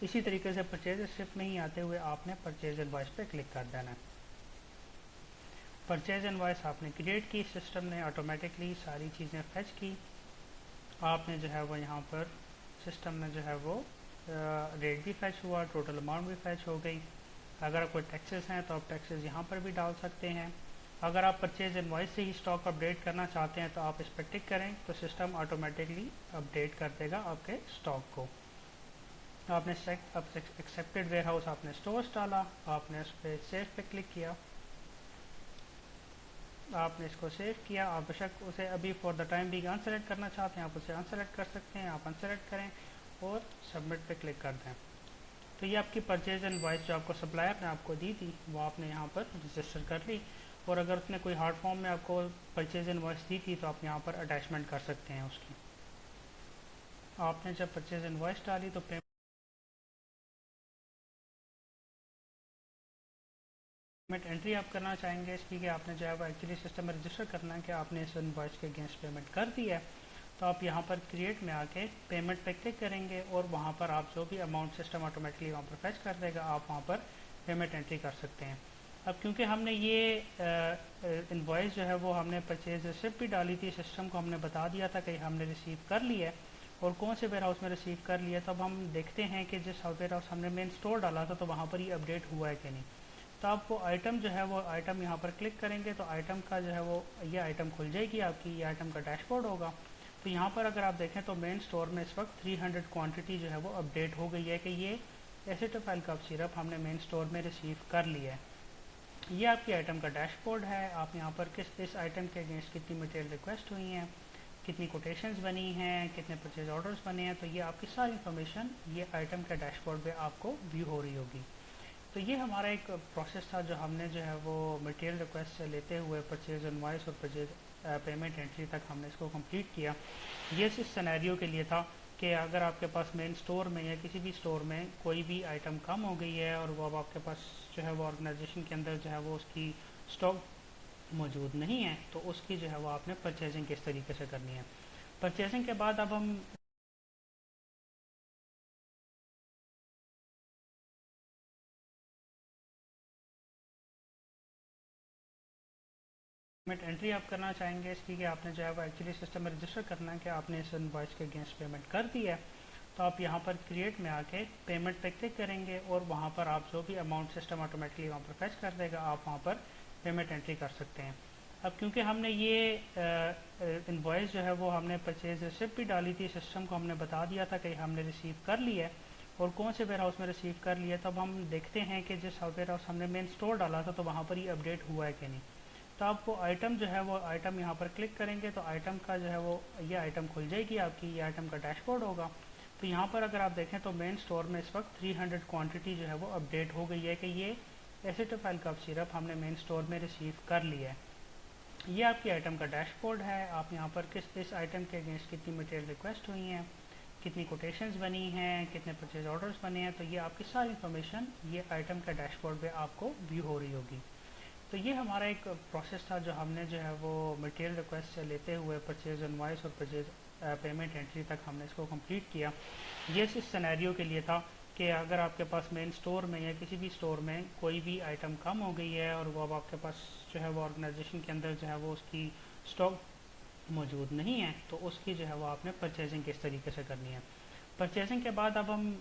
इसी तरीके से परचेज रिसिप्ट में ही आते हुए आपने परचेज इनवॉइस पे क्लिक कर देना है। परचेज इनवॉइस आपने क्रिएट की, सिस्टम ने ऑटोमेटिकली सारी चीज़ें फेच की। आपने जो है वो यहाँ पर सिस्टम में जो है वो रेट भी फेच हुआ, टोटल अमाउंट भी फेच हो गई। अगर कोई टैक्सेस हैं तो आप टैक्सेस यहाँ पर भी डाल सकते हैं। अगर आप परचेज इनवॉइस से ही स्टॉक अपडेट करना चाहते हैं तो आप इस पर टिक करें तो सिस्टम ऑटोमेटिकली अपडेट कर देगा आपके स्टॉक को। आपने एक्सेप्टेड वेयर हाउस आपने स्टोर्स डाला, आपने उस पर सेव पे क्लिक किया, आपने इसको सेव किया। आप बेशक उसे अभी फॉर द टाइम भी अनसेलेक्ट करना चाहते हैं, आप उसे अनसेलेक्ट कर सकते हैं, आप अनसेलेक्ट करें और सबमिट पे क्लिक कर दें। तो ये आपकी परचेज इनवॉइस जो आपको सप्लायर ने आपको दी थी वो आपने यहाँ पर रजिस्टर कर ली। और अगर उसने कोई हार्ड फॉर्म में आपको परचेज इनवॉइस दी थी तो आप यहाँ पर अटैचमेंट कर सकते हैं उसकी। आपने जब परचेज इनवॉइस डाली तो पेमेंट एंट्री आप करना चाहेंगे इसकी कि आपने जो है वो एक्चुअली सिस्टम में रजिस्टर करना है कि आपने इस इनवॉइस के अगेंस्ट पेमेंट कर दी है। तो आप यहाँ पर क्रिएट में आके पेमेंट पे क्लिक करेंगे और वहाँ पर आप जो भी अमाउंट सिस्टम ऑटोमेटिकली वहाँ पर फैच कर देगा, आप वहाँ पर पेमेंट एंट्री कर सकते हैं। अब क्योंकि हमने ये इनवॉइस जो है वो हमने परचेज रिसिप्ट भी डाली थी, सिस्टम को हमने बता दिया था कि हमने रिसीव कर लिया है और कौन से वेयर हाउस में रिसीव कर लिया, तब हम देखते हैं कि जिस वेयर हाउस हमने मेन स्टोर डाला था तो वहाँ पर ये अपडेट हुआ है कि नहीं। तो आप वो आइटम जो है वो आइटम यहाँ पर क्लिक करेंगे तो आइटम का जो है वो ये आइटम खुल जाएगी आपकी, ये आइटम का डैशबोर्ड होगा। तो यहाँ पर अगर आप देखें तो मेन स्टोर में इस वक्त 300 क्वांटिटी जो है वो अपडेट हो गई है कि ये एसिटोफाइल कफ सिरप हमने मेन स्टोर में रिसीव कर लिया है। ये आपकी आइटम का डैशबोर्ड है। आप यहाँ पर इस आइटम के अगेंस्ट कितनी मटेरियल रिक्वेस्ट हुई हैं, कितनी कोटेशंस बनी हैं, कितने परचेज ऑर्डर्स बने हैं, तो ये आपकी सारी इन्फॉर्मेशन ये आइटम के डैशबोर्ड पे आपको व्यू हो रही होगी। तो ये हमारा एक प्रोसेस था जो हमने जो है वो मटेरियल रिक्वेस्ट से लेते हुए परचेज इनवॉइस और परचेज पेमेंट एंट्री तक हमने इसको कंप्लीट किया। ये इस सिनेरियो के लिए था कि अगर आपके पास मेन स्टोर में या किसी भी स्टोर में कोई भी आइटम कम हो गई है और वो अब आपके पास जो है वो ऑर्गेनाइजेशन के अंदर जो है वो उसकी स्टॉक मौजूद नहीं है, तो उसकी जो है वो आपने परचेजिंग किस तरीके से करनी है। परचेजिंग के बाद अब हम पेमेंट एंट्री आप करना चाहेंगे इसकी कि आपने जो है वो एक्चुअली सिस्टम में रजिस्टर करना है कि आपने इस इनवॉइस के अगेंस्ट पेमेंट कर दी है। तो आप यहाँ पर क्रिएट में आके पेमेंट पे क्लिक करेंगे और वहाँ पर आप जो भी अमाउंट सिस्टम ऑटोमेटिकली वहाँ पर फैच कर देगा, आप वहाँ पर पेमेंट एंट्री कर सकते हैं। अब क्योंकि हमने ये इनवॉइस जो है वो हमने परचेज रिसिप्ट भी डाली थी, सिस्टम को हमने बता दिया था कि हमने रिसीव कर लिया है और कौन से वेयर हाउस में रिसीव कर लिया, तब हम देखते हैं कि जिस वेयर हाउस हमने मेन स्टोर डाला था तो वहाँ पर ये अपडेट हुआ है कि नहीं। तो आप वो आइटम जो है वो आइटम यहाँ पर क्लिक करेंगे तो आइटम का जो है वो ये आइटम खुल जाएगी आपकी, ये आइटम का डैशबोर्ड होगा। तो यहाँ पर अगर आप देखें तो मेन स्टोर में इस वक्त 300 क्वांटिटी जो है वो अपडेट हो गई है कि ये एसिटोफाइल कफ सिरप हमने मेन स्टोर में रिसीव कर लिया है। ये आपकी आइटम का डैशबोर्ड है। आप यहाँ पर इस आइटम के अगेंस्ट कितनी मटेरियल रिक्वेस्ट हुई हैं, कितनी कोटेशंस बनी हैं, कितने परचेज ऑर्डर्स बने हैं, तो ये आपकी सारी इन्फॉर्मेशन ये आइटम का डैशबोर्ड पे आपको व्यू हो रही होगी। तो ये हमारा एक प्रोसेस था जो हमने जो है वो मटेरियल रिक्वेस्ट से लेते हुए परचेज इनवॉइस और परचेज पेमेंट एंट्री तक हमने इसको कंप्लीट किया। ये इस सिनेरियो के लिए था कि अगर आपके पास मेन स्टोर में या किसी भी स्टोर में कोई भी आइटम कम हो गई है और वो अब आपके पास जो है वो ऑर्गेनाइजेशन के अंदर जो है वो उसकी स्टॉक मौजूद नहीं है, तो उसकी जो है वो आपने परचेजिंग किस तरीके से करनी है। परचेजिंग के बाद अब हम